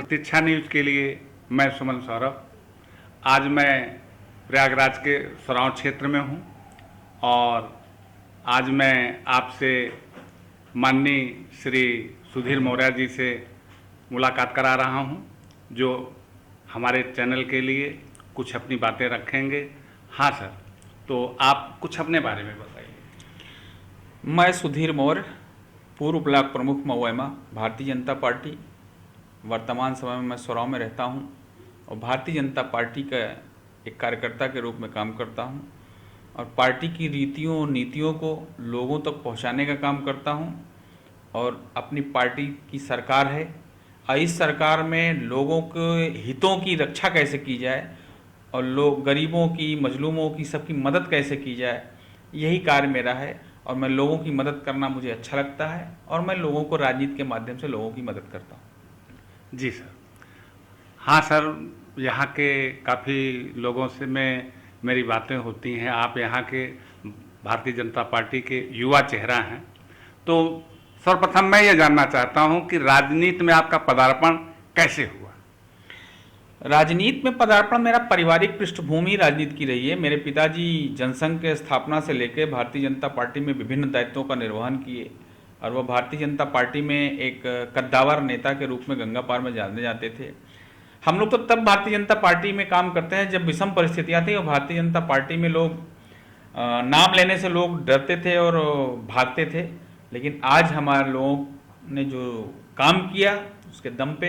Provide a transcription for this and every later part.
प्रतीक्षा news के लिए मैं सुमन सौरभ। आज मैं प्रयागराज के सरांव क्षेत्र में हूं और आज मैं आपसे माननीय श्री सुधीर मौर्य जी से मुलाकात करा रहा हूं, जो हमारे चैनल के लिए कुछ अपनी बातें रखेंगे। हाँ सर, तो आप कुछ अपने बारे में बताइए। मैं सुधीर मौर्य, पूर्व ब्लॉक प्रमुख महुआ, भारतीय जनता पार्टी। वर्तमान समय में मैं सोराव में रहता हूं और भारतीय जनता पार्टी का एक कार्यकर्ता के रूप में काम करता हूं और पार्टी की रीतियों और नीतियों को लोगों तक पहुंचाने का काम करता हूं। और अपनी पार्टी की सरकार है और इस सरकार में लोगों के हितों की रक्षा कैसे की जाए और लोग गरीबों की, मजलूमों की, सबकी मदद कैसे की जाए, यही कार्य मेरा है। और मैं लोगों की मदद करना मुझे अच्छा लगता है और मैं लोगों को राजनीति के माध्यम से लोगों की मदद करता हूँ। जी सर। हाँ सर, यहाँ के काफ़ी लोगों से मेरी बातें होती हैं। आप यहाँ के भारतीय जनता पार्टी के युवा चेहरा हैं, तो सर्वप्रथम मैं ये जानना चाहता हूँ कि राजनीति में आपका पदार्पण कैसे हुआ? राजनीति में पदार्पण मेरा पारिवारिक पृष्ठभूमि राजनीति की रही है। मेरे पिताजी जनसंघ के स्थापना से लेकर भारतीय जनता पार्टी में विभिन्न दायित्वों का निर्वहन किए और वह भारतीय जनता पार्टी में एक कद्दावर नेता के रूप में गंगा पार में जाने जाते थे। हम लोग तो तब भारतीय जनता पार्टी में काम करते हैं जब विषम परिस्थितियां थी और भारतीय जनता पार्टी में लोग नाम लेने से लोग डरते थे और भागते थे। लेकिन आज हमारे लोगों ने जो काम किया उसके दम पे,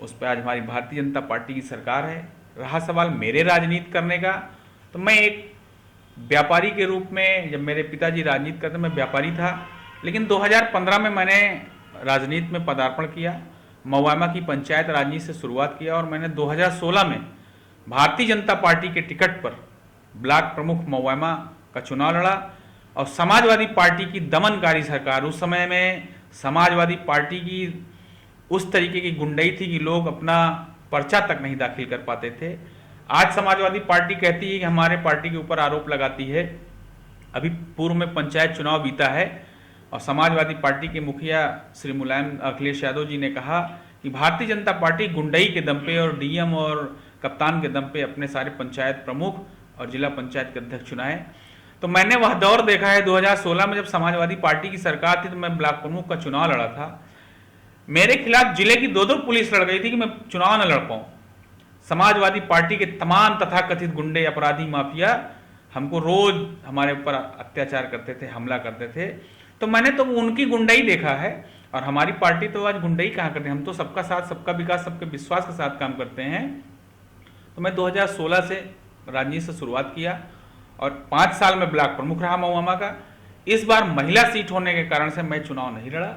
उस पर आज हमारी भारतीय जनता पार्टी की सरकार है। रहा सवाल मेरे राजनीति करने का, तो मैं एक व्यापारी के रूप में, जब मेरे पिताजी राजनीति करते मैं व्यापारी था, लेकिन 2015 में मैंने राजनीति में पदार्पण किया। महुआ की पंचायत राजनीति से शुरुआत किया और मैंने 2016 में भारतीय जनता पार्टी के टिकट पर ब्लॉक प्रमुख महुआ का चुनाव लड़ा और समाजवादी पार्टी की दमनकारी सरकार, उस समय में समाजवादी पार्टी की उस तरीके की गुंडई थी कि लोग अपना पर्चा तक नहीं दाखिल कर पाते थे। आज समाजवादी पार्टी कहती है कि हमारे पार्टी के ऊपर आरोप लगाती है। अभी पूर्व में पंचायत चुनाव बीता है और समाजवादी पार्टी के मुखिया श्री मुलायम अखिलेश यादव जी ने कहा कि भारतीय जनता पार्टी गुंडई के दम पे और डीएम और कप्तान के दम पे अपने सारे पंचायत प्रमुख और जिला पंचायत के अध्यक्ष चुनाए। तो मैंने वह दौर देखा है 2016 में, जब समाजवादी पार्टी की सरकार थी, तो मैं ब्लॉक प्रमुख का चुनाव लड़ा था। मेरे खिलाफ जिले की 2-2 पुलिस लड़ गई थी कि मैं चुनाव न लड़ पाऊं। समाजवादी पार्टी के तमाम तथाकथित गुंडे, अपराधी, माफिया हमको रोज हमारे ऊपर अत्याचार करते थे, हमला करते थे। तो मैंने तो उनकी गुंडई देखा है और हमारी पार्टी तो आज गुंडई कहाँ करते हैं। हम तो सबका साथ, सबका विकास, सबके विश्वास के साथ काम करते हैं। तो मैं 2016 से राजनीति से शुरुआत किया और 5 साल में ब्लॉक प्रमुख रहा महुआ का। इस बार महिला सीट होने के कारण से मैं चुनाव नहीं लड़ा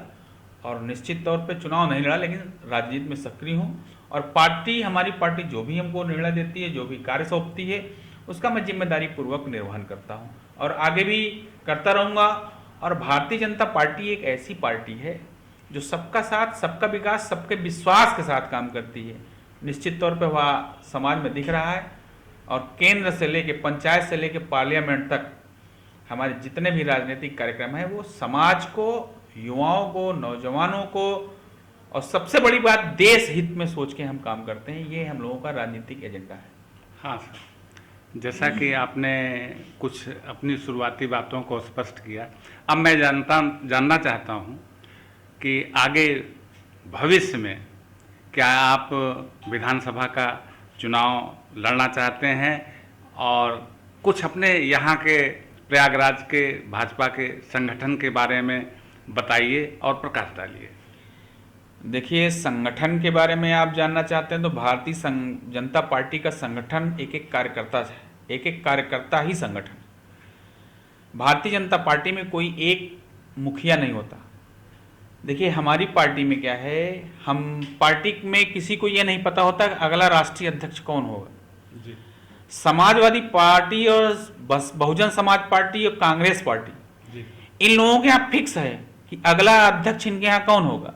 और निश्चित तौर पे चुनाव नहीं लड़ा, लेकिन राजनीति में सक्रिय हूं और पार्टी, हमारी पार्टी जो भी हमको निर्णय देती है, जो भी कार्य सौंपती है, उसका मैं जिम्मेदारी पूर्वक निर्वहन करता हूं और आगे भी करता रहूंगा। और भारतीय जनता पार्टी एक ऐसी पार्टी है जो सबका साथ, सबका विकास, सबके विश्वास के साथ काम करती है। निश्चित तौर पर वह समाज में दिख रहा है और केंद्र से लेके, पंचायत से लेके पार्लियामेंट तक हमारे जितने भी राजनीतिक कार्यक्रम हैं वो समाज को, युवाओं को, नौजवानों को और सबसे बड़ी बात देश हित में सोच के हम काम करते हैं। ये हम लोगों का राजनीतिक एजेंडा है। हाँ सर, जैसा कि आपने कुछ अपनी शुरुआती बातों को स्पष्ट किया, अब मैं जानना चाहता हूँ कि आगे भविष्य में क्या आप विधानसभा का चुनाव लड़ना चाहते हैं, और कुछ अपने यहाँ के प्रयागराज के भाजपा के संगठन के बारे में बताइए और प्रकाश डालिए। देखिए, संगठन के बारे में आप जानना चाहते हैं तो भारतीय जनता पार्टी का संगठन एक एक कार्यकर्ता है, एक एक कार्यकर्ता ही संगठन। भारतीय जनता पार्टी में कोई एक मुखिया नहीं होता। देखिए, हमारी पार्टी में क्या है, हम पार्टी में किसी को यह नहीं पता होता कि अगला राष्ट्रीय अध्यक्ष कौन होगा। जी। समाजवादी पार्टी और बहुजन समाज पार्टी और कांग्रेस पार्टी, जी, इन लोगों के यहाँ फिक्स है कि अगला अध्यक्ष इनके यहाँ कौन होगा।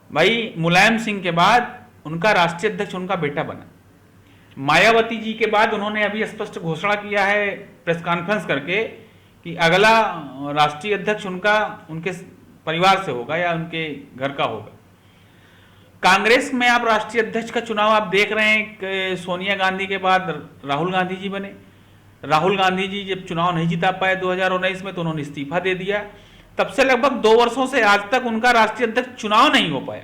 भाई, मुलायम सिंह के बाद उनका राष्ट्रीय अध्यक्ष उनका बेटा बना। मायावती जी के बाद उन्होंने अभी स्पष्ट घोषणा किया है प्रेस कॉन्फ्रेंस करके कि अगला राष्ट्रीय अध्यक्ष उनका, उनके परिवार से होगा या उनके घर का होगा। कांग्रेस में आप राष्ट्रीय अध्यक्ष का चुनाव आप देख रहे हैं कि सोनिया गांधी के बाद राहुल गांधी जी बने। राहुल गांधी जी जब चुनाव नहीं जिता पाए 2019 में तो उन्होंने इस्तीफा दे दिया। तब से लगभग 2 वर्षों से आज तक उनका राष्ट्रीय अध्यक्ष चुनाव नहीं हो पाया,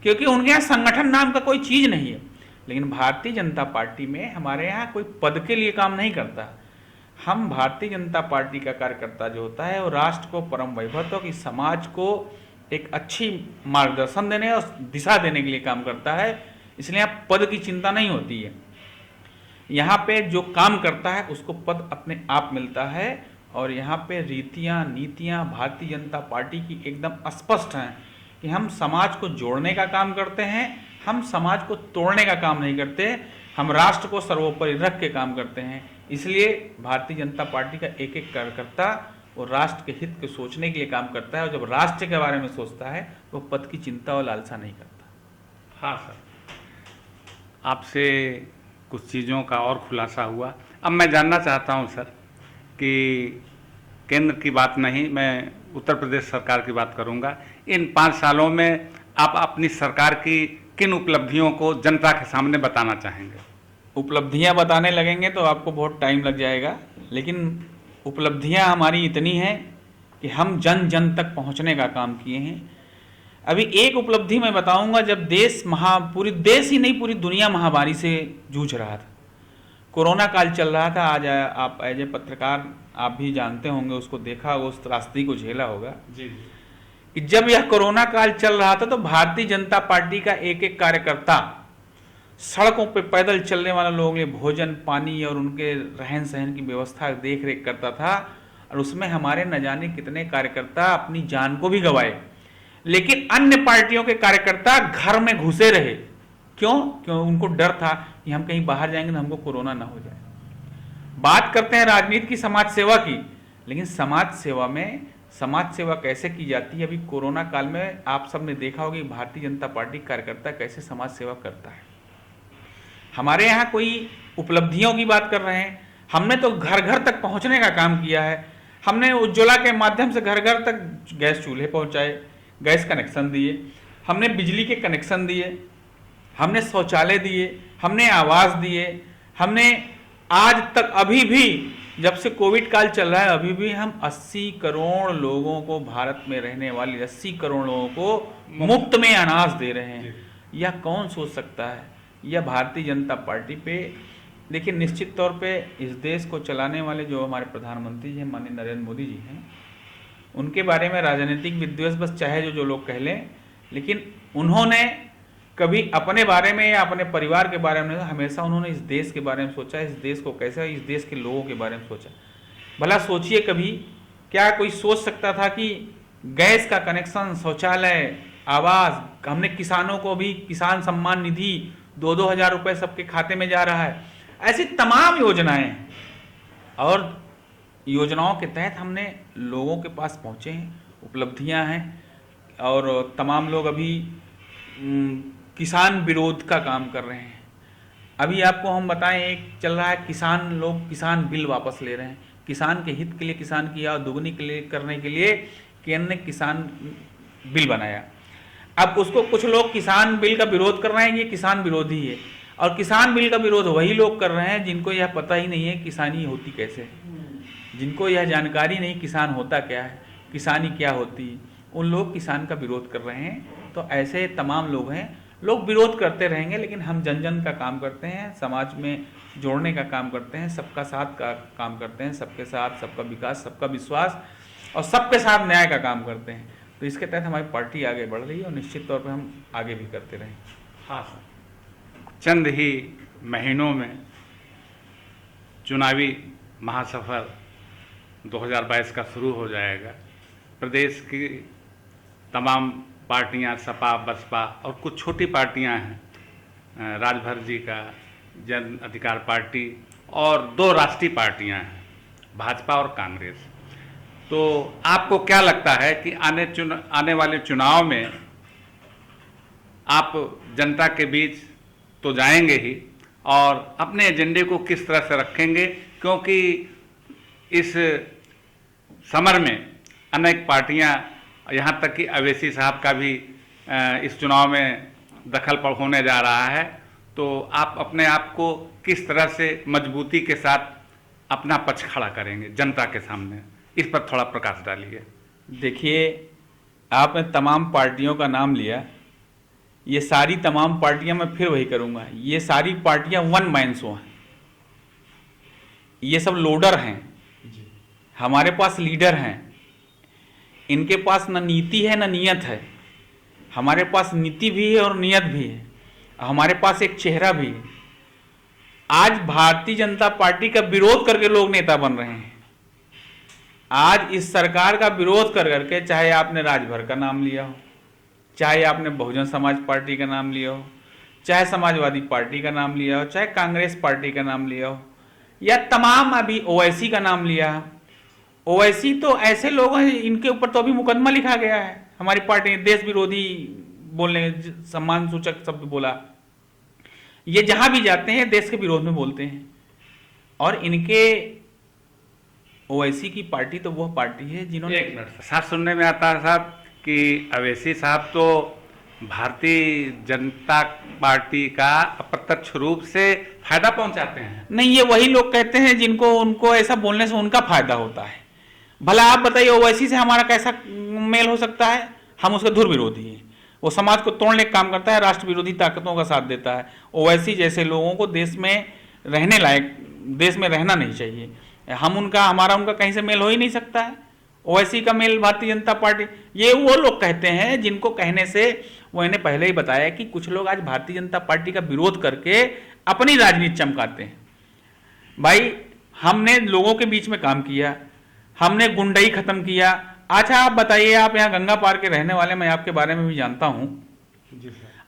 क्योंकि उनके यहाँ संगठन नाम का कोई चीज नहीं है। लेकिन भारतीय जनता पार्टी में हमारे यहाँ कोई पद के लिए काम नहीं करता। हम भारतीय जनता पार्टी का कार्यकर्ता जो होता है वो राष्ट्र को, परम वैभव की समाज को एक अच्छी मार्गदर्शन देने और दिशा देने के लिए काम करता है। इसलिए यहाँ पद की चिंता नहीं होती है। यहाँ पे जो काम करता है उसको पद अपने आप मिलता है। और यहाँ पे रीतियाँ नीतियाँ भारतीय जनता पार्टी की एकदम स्पष्ट हैं कि हम समाज को जोड़ने का काम करते हैं, हम समाज को तोड़ने का काम नहीं करते। हम राष्ट्र को सर्वोपरि रख के काम करते हैं। इसलिए भारतीय जनता पार्टी का एक एक कार्यकर्ता वो राष्ट्र के हित के सोचने के लिए काम करता है, और जब राष्ट्र के बारे में सोचता है वो पद की चिंता और लालसा नहीं करता। हाँ सर, आपसे कुछ चीज़ों का और खुलासा हुआ। अब मैं जानना चाहता हूँ सर कि केंद्र की बात नहीं, मैं उत्तर प्रदेश सरकार की बात करूँगा। इन 5 सालों में आप अपनी सरकार की किन उपलब्धियों को जनता के सामने बताना चाहेंगे? उपलब्धियां बताने लगेंगे तो आपको बहुत टाइम लग जाएगा, लेकिन उपलब्धियां हमारी इतनी हैं कि हम जन जन तक पहुंचने का काम किए हैं। अभी एक उपलब्धि मैं बताऊंगा, जब पूरी देश ही नहीं पूरी दुनिया महामारी से जूझ रहा था, कोरोना काल चल रहा था। आज आप एज ए पत्रकार आप भी जानते होंगे, उसको देखा, उस त्रासदी को झेला होगा जी। कि जब यह कोरोना काल चल रहा था तो भारतीय जनता पार्टी का एक एक कार्यकर्ता सड़कों पे पैदल चलने वाले लोगों के लिए भोजन, पानी और उनके रहन सहन की व्यवस्था देख रेख करता था। और उसमें हमारे न जाने कितने कार्यकर्ता अपनी जान को भी गंवाए, लेकिन अन्य पार्टियों के कार्यकर्ता घर में घुसे रहे। क्यों उनको डर था कि हम कहीं बाहर जाएंगे तो हमको कोरोना ना हो जाए। बात करते हैं राजनीति की, समाज सेवा की, लेकिन समाज सेवा में समाज सेवा कैसे की जाती है, अभी कोरोना काल में आप सबने देखा होगा कि भारतीय जनता पार्टी कार्यकर्ता कैसे समाज सेवा करता है। हमारे यहाँ कोई उपलब्धियों की बात कर रहे हैं, हमने तो घर घर तक पहुँचने का काम किया है। हमने उज्ज्वला के माध्यम से घर घर तक गैस चूल्हे पहुँचाए, गैस कनेक्शन दिए, हमने बिजली के कनेक्शन दिए, हमने शौचालय दिए, हमने आवास दिए। हमने आज तक अभी भी जब से कोविड काल चल रहा है अभी भी हम 80 करोड़ लोगों को, भारत में रहने वाले 80 करोड़ लोगों को मुफ्त में अनाज दे रहे हैं। यह कौन सोच सकता है? यह भारतीय जनता पार्टी पे, देखिए निश्चित तौर पे इस देश को चलाने वाले जो हमारे प्रधानमंत्री जी हैं, माननीय नरेंद्र मोदी जी हैं, उनके बारे में राजनीतिक विद्वेष बस चाहे जो लोग कह लें, लेकिन उन्होंने कभी अपने बारे में या अपने परिवार के बारे में, हमेशा उन्होंने इस देश के बारे में सोचा, इस देश को कैसे, इस देश के लोगों के बारे में सोचा। भला सोचिए, कभी क्या कोई सोच सकता था कि गैस का कनेक्शन, शौचालय, आवास, हमने किसानों को भी किसान सम्मान निधि 2-2 हज़ार रुपये सबके खाते में जा रहा है। ऐसी तमाम योजनाएं हैं और योजनाओं के तहत हमने लोगों के पास पहुँचे हैं, उपलब्धियां हैं। और तमाम लोग अभी किसान विरोध का काम कर रहे हैं। अभी आपको हम बताएं, एक चल रहा है किसान बिल वापस ले रहे हैं। किसान के हित के लिए, किसान की आय दुगनी के लिए करने के लिए केंद्र ने किसान बिल बनाया। अब उसको कुछ लोग किसान बिल का विरोध कर रहे हैं, ये किसान विरोधी है। और किसान बिल का विरोध वही लोग कर रहे हैं जिनको यह पता ही नहीं है किसानी होती कैसे है, जिनको यह जानकारी नहीं किसान होता क्या है, किसानी क्या होती है, उन लोग किसान का विरोध कर रहे हैं। तो ऐसे तमाम लोग हैं, लोग विरोध करते रहेंगे, लेकिन हम जन जन का काम करते हैं, समाज में जोड़ने का काम करते हैं, सबका साथ का काम करते हैं, सबके साथ सबका विकास, सबका विश्वास और सबके साथ न्याय का काम करते हैं। तो इसके तहत हमारी पार्टी आगे बढ़ रही है और निश्चित तौर पर हम आगे भी करते रहेंगे। हाँ सर, चंद ही महीनों में चुनावी महासफर 2022 का शुरू हो जाएगा। प्रदेश की तमाम पार्टियां, सपा, बसपा और कुछ छोटी पार्टियां हैं, राजभर जी का जन अधिकार पार्टी और 2 राष्ट्रीय पार्टियां हैं, भाजपा और कांग्रेस। तो आपको क्या लगता है कि आने वाले चुनाव में आप जनता के बीच तो जाएंगे ही और अपने एजेंडे को किस तरह से रखेंगे? क्योंकि इस समर में अनेक पार्टियां, यहाँ तक कि अवैसी साहब का भी इस चुनाव में दखल पर होने जा रहा है, तो आप अपने आप को किस तरह से मजबूती के साथ अपना पक्ष खड़ा करेंगे जनता के सामने, इस पर थोड़ा प्रकाश डालिए। देखिए, आपने तमाम पार्टियों का नाम लिया, ये सारी तमाम पार्टियां, मैं फिर वही करूंगा, ये सारी पार्टियां वन मैन शो हैं, ये सब लोडर हैं। हमारे पास लीडर हैं, इनके पास न नीति है न नियत है। हमारे पास नीति भी है और नियत भी है, हमारे पास एक चेहरा भी है। आज भारतीय जनता पार्टी का विरोध करके लोग नेता बन रहे हैं। आज इस सरकार का विरोध कर करके, चाहे आपने राजभर का नाम लिया हो, चाहे आपने बहुजन समाज पार्टी का नाम लिया हो, चाहे समाजवादी पार्टी का नाम लिया हो, चाहे कांग्रेस पार्टी का नाम लिया हो, या तमाम अभी ओवैसी का नाम लिया हो। ओवैसी तो ऐसे लोग हैं, इनके ऊपर तो अभी मुकदमा लिखा गया है। हमारी पार्टी ने देश विरोधी बोलने, सम्मान सूचक शब्द बोला। ये जहां भी जाते हैं देश के विरोध में बोलते हैं। और इनके ओवैसी की पार्टी तो वह पार्टी है जिन्होंने, एक मिनट, साथ सुनने में आता है साहब कि अवैसी साहब तो भारतीय जनता पार्टी का अप्रत्यक्ष रूप से फायदा पहुंचाते हैं। नहीं, ये वही लोग कहते हैं जिनको, उनको ऐसा बोलने से उनका फायदा होता है। भला आप बताइए, ओवैसी से हमारा कैसा मेल हो सकता है? हम उसके धुर विरोधी हैं। वो समाज को तोड़ने का काम करता है, राष्ट्र विरोधी ताकतों का साथ देता है। ओवैसी जैसे लोगों को देश में रहने लायक, देश में रहना नहीं चाहिए। हम उनका, हमारा उनका कहीं से मेल हो ही नहीं सकता है। ओवैसी का मेल भारतीय जनता पार्टी, ये वो लोग कहते हैं जिनको कहने से, वो इन्हें पहले ही बताया कि कुछ लोग आज भारतीय जनता पार्टी का विरोध करके अपनी राजनीति चमकाते हैं। भाई, हमने लोगों के बीच में काम किया, हमने गुंडई खत्म किया। अच्छा, आप बताइए, आप यहाँ गंगा पार के रहने वाले, मैं आपके बारे में भी जानता हूँ।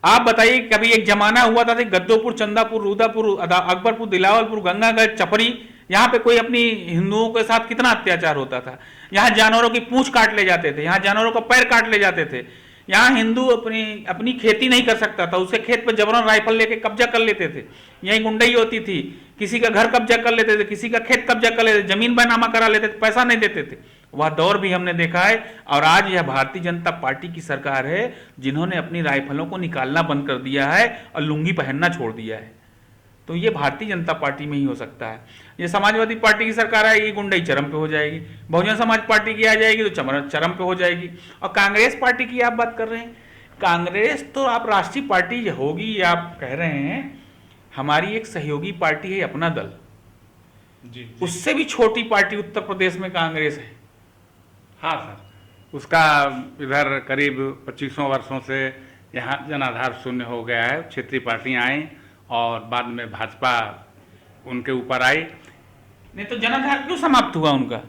आप बताइए, कभी एक जमाना हुआ था कि गद्दोपुर, चंदापुर, रूदापुर, अकबरपुर, दिलावलपुर, गंगागढ़, चपरी, यहाँ पे कोई अपनी हिंदुओं के साथ कितना अत्याचार होता था। यहाँ जानवरों की पूंछ काट ले जाते थे, यहाँ जानवरों का पैर काट ले जाते थे। यहाँ हिंदू अपनी खेती नहीं कर सकता था, उसके खेत पर जबरन राइफल लेके कब्जा कर लेते थे। यही गुंडई होती थी, किसी का घर कब्जा कर लेते थे, किसी का खेत कब्जा कर लेते थे, जमीन बैनामा करा लेते थे, पैसा नहीं देते थे। वह दौर भी हमने देखा है। और आज यह भारतीय जनता पार्टी की सरकार है जिन्होंने अपनी राइफलों को निकालना बंद कर दिया है और लुंगी पहनना छोड़ दिया है। तो ये भारतीय जनता पार्टी में ही हो सकता है। ये समाजवादी पार्टी की सरकार आएगी, गुंडई चरम पे हो जाएगी। बहुजन समाज पार्टी की आ जाएगी तो चरम पे हो जाएगी। और कांग्रेस पार्टी की आप बात कर रहे हैं, कांग्रेस तो आप राष्ट्रीय पार्टी होगी आप कह रहे हैं। हमारी एक सहयोगी पार्टी है अपना दल, जी। उससे भी छोटी पार्टी उत्तर प्रदेश में कांग्रेस है। हाँ सर, उसका इधर करीब 25 वर्षों से यहाँ जनाधार शून्य हो गया है। क्षेत्रीय पार्टियां आई और बाद में भाजपा उनके ऊपर आई। नहीं तो जनाधार क्यों समाप्त हुआ उनका?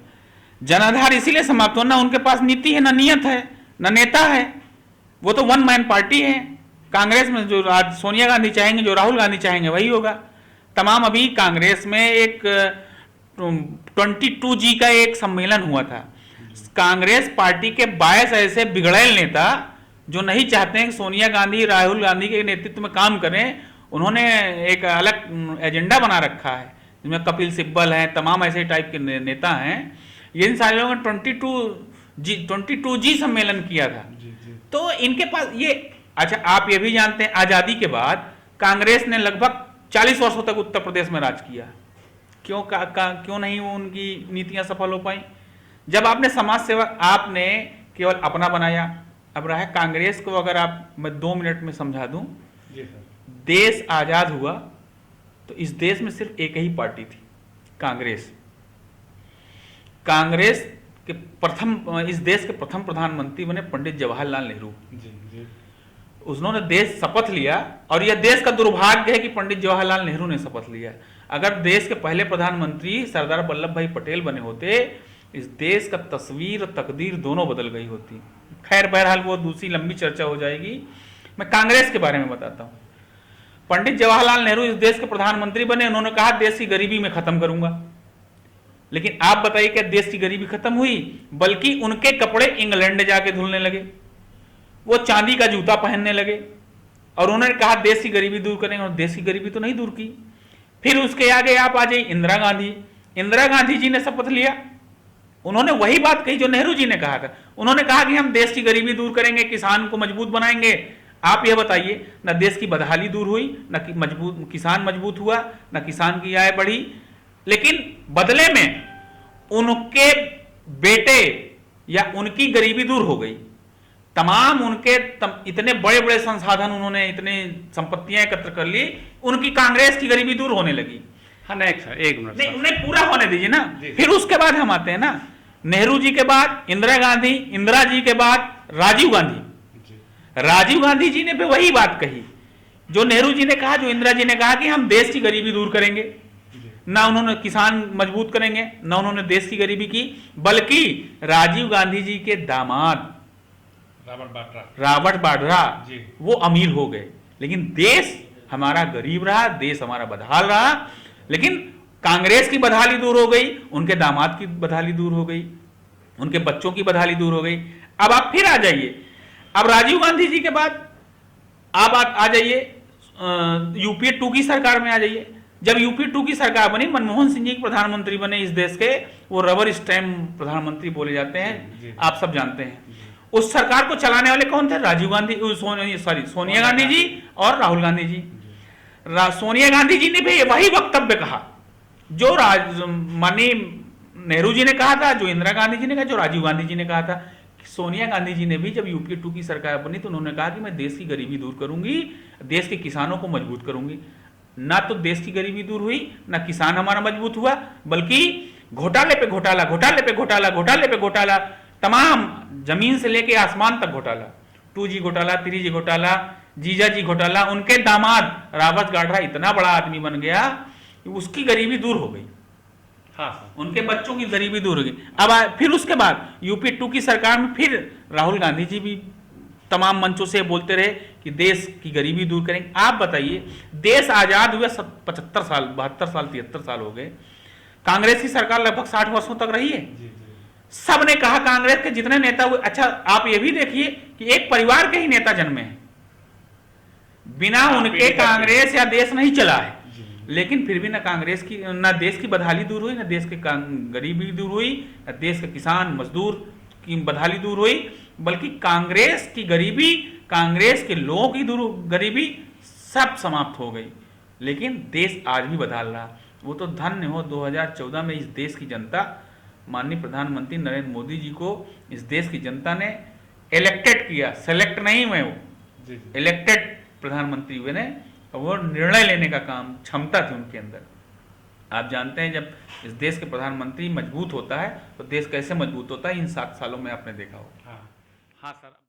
जनाधार इसीलिए समाप्त हुआ, ना उनके पास नीति है, ना नियत है, ना नेता है। वो तो वन मैन पार्टी है। कांग्रेस में जो आज सोनिया गांधी चाहेंगे, जो राहुल गांधी चाहेंगे, वही होगा। तमाम अभी कांग्रेस में एक 22G का एक सम्मेलन हुआ था। कांग्रेस पार्टी के 22 ऐसे बिगड़ैल नेता जो नहीं चाहते हैं कि सोनिया गांधी, राहुल गांधी के नेतृत्व में काम करें, उन्होंने एक अलग एजेंडा बना रखा है जिसमें कपिल सिब्बल हैं, तमाम ऐसे टाइप के नेता हैं। ये इन सारे लोगों ने 22G सम्मेलन किया था। तो इनके पास ये, अच्छा आप ये भी जानते हैं, आजादी के बाद कांग्रेस ने लगभग 40 वर्षों तक उत्तर प्रदेश में राज किया। क्यों नहीं वो उनकी नीतियां सफल हो पाई? जब आपने समाज सेवा, आपने केवल अपना बनाया। अब रहा कांग्रेस को, अगर आप, मैं 2 मिनट में समझा दूं। देश आजाद हुआ तो इस देश में सिर्फ एक ही पार्टी थी, कांग्रेस। कांग्रेस के इस देश के प्रथम प्रधानमंत्री बने पंडित जवाहरलाल नेहरू। उन्होंने देश शपथ लिया, और यह देश का दुर्भाग्य है कि पंडित जवाहरलाल नेहरू ने शपथ लिया। अगर देश के पहले प्रधानमंत्री सरदार वल्लभ भाई पटेल बने होते, इस देश का तस्वीर और तकदीर दोनों बदल गई होती। खैर, बहरहाल वो दूसरी लंबी चर्चा हो जाएगी। मैं कांग्रेस के बारे में बताता हूं। पंडित जवाहरलाल नेहरू इस देश के प्रधानमंत्री बने, उन्होंने कहा देश की गरीबी में खत्म करूंगा। लेकिन आप बताइए, क्या देश की गरीबी खत्म हुई? बल्कि उनके कपड़े इंग्लैंड जाके धुलने लगे, वो चांदी का जूता पहनने लगे, और उन्होंने कहा देश की गरीबी दूर करेंगे, और देश की गरीबी तो नहीं दूर की। फिर उसके आगे आप आ जाइए, इंदिरा गांधी। इंदिरा गांधी जी ने शपथ लिया, उन्होंने वही बात कही जो नेहरू जी ने कहा था। उन्होंने कहा कि हम देश की गरीबी दूर करेंगे, किसान को मजबूत बनाएंगे, आप यह बताइए, न देश की बदहाली दूर हुई, न कि मजबूत किसान मजबूत हुआ, न किसान की आय बढ़ी, लेकिन बदले में उनके बेटे या उनकी गरीबी दूर हो गई। तमाम उनके इतने बड़े बड़े संसाधन, उन्होंने इतने संपत्तियां एकत्र कर ली, उनकी कांग्रेस की गरीबी दूर होने लगी। हाँ नहीं सर, एक मिनट नहीं, उन्हें पूरा होने दीजिए ना। जी। फिर उसके बाद हम आते हैं ना, नेहरू जी के बाद इंदिरा गांधी, इंदिरा जी के बाद राजीव गांधी। राजीव गांधी जी ने भी वही बात कही जो नेहरू जी ने कहा, जो इंदिरा जी ने कहा कि हम देश की गरीबी दूर करेंगे। ना उन्होंने किसान मजबूत करेंगे, ना उन्होंने देश की गरीबी की, बल्कि राजीव गांधी जी के दामाद रॉबर्ट वाड्रा वो अमीर हो गए, लेकिन देश हमारा गरीब रहा, देश हमारा बदहाल रहा। लेकिन कांग्रेस की बदहाली दूर हो गई, उनके दामाद की बदहाली दूर हो गई, उनके बच्चों की बदहाली दूर हो गई। अब आप फिर आ जाइए, अब राजीव गांधी जी के बाद आप आ जाइए यूपीए 2 की सरकार में आ जाइए। जब यूपीए 2 की सरकार बनी, मनमोहन सिंह जी प्रधानमंत्री बने इस देश के, वो रबर स्टैम्प प्रधानमंत्री बोले जाते हैं, आप सब जानते हैं। उस सरकार को चलाने वाले कौन थे? राजीव गांधी, सोनिया गांधी जी और राहुल गांधी जी। सोनिया गांधी जी ने भी वही वक्तव्य कहा जो माननीय नेहरू जी ने कहा था, जो इंदिरा गांधी जी ने कहा, जो राजीव गांधी जी ने कहा था। सोनिया गांधी जी ने भी जब यूपीए 2 की सरकार बनी तो उन्होंने कहा कि मैं देश की गरीबी दूर करूंगी, देश के किसानों को मजबूत करूंगी। ना तो देश की गरीबी दूर हुई, ना किसान हमारा मजबूत हुआ, बल्कि घोटाले पे घोटाला, घोटाले पे घोटाला, घोटाले पे घोटाला, तमाम जमीन से लेके आसमान तक घोटाला। 2G घोटाला, 3G घोटाला, जीजा जी घोटाला। उनके दामाद रॉबर्ट वाड्रा इतना बड़ा आदमी बन गया कि उसकी गरीबी दूर हो गई। हाँ सर, उनके बच्चों की गरीबी दूर हो गई। अब फिर उसके बाद यूपीए 2 की सरकार में फिर राहुल गांधी जी भी तमाम मंचों से बोलते रहे कि देश की गरीबी दूर करेंगे। आप बताइए, देश आजाद हुए 75 साल, 72 साल, 73 साल हो गए, कांग्रेस की सरकार लगभग 60 वर्षों तक रही है। सब ने कहा, कांग्रेस के जितने नेता हुए, अच्छा आप ये भी देखिए कि एक परिवार के ही नेता जन्मे हैं, बिना उनके कांग्रेस या देश नहीं चला है। लेकिन फिर भी ना कांग्रेस की, ना देश की बदहाली दूर हुई, ना देश की गरीबी दूर हुई, ना देश के किसान मजदूर की बदहाली दूर हुई, बल्कि कांग्रेस की गरीबी, कांग्रेस के लोगों की गरीबी सब समाप्त हो गई। लेकिन देश आज भी बदहाल रहा। वो तो धन्य हो 2014 में इस देश की जनता, माननीय प्रधानमंत्री नरेंद्र मोदी जी को इस देश की जनता ने इलेक्टेड किया, सेलेक्ट नहीं हुए, वो इलेक्टेड प्रधानमंत्री हुए ने। वो निर्णय लेने का काम, क्षमता थी उनके अंदर। आप जानते हैं जब इस देश के प्रधानमंत्री मजबूत होता है तो देश कैसे मजबूत होता है, इन 7 सालों में आपने देखा हो। हाँ हाँ सर।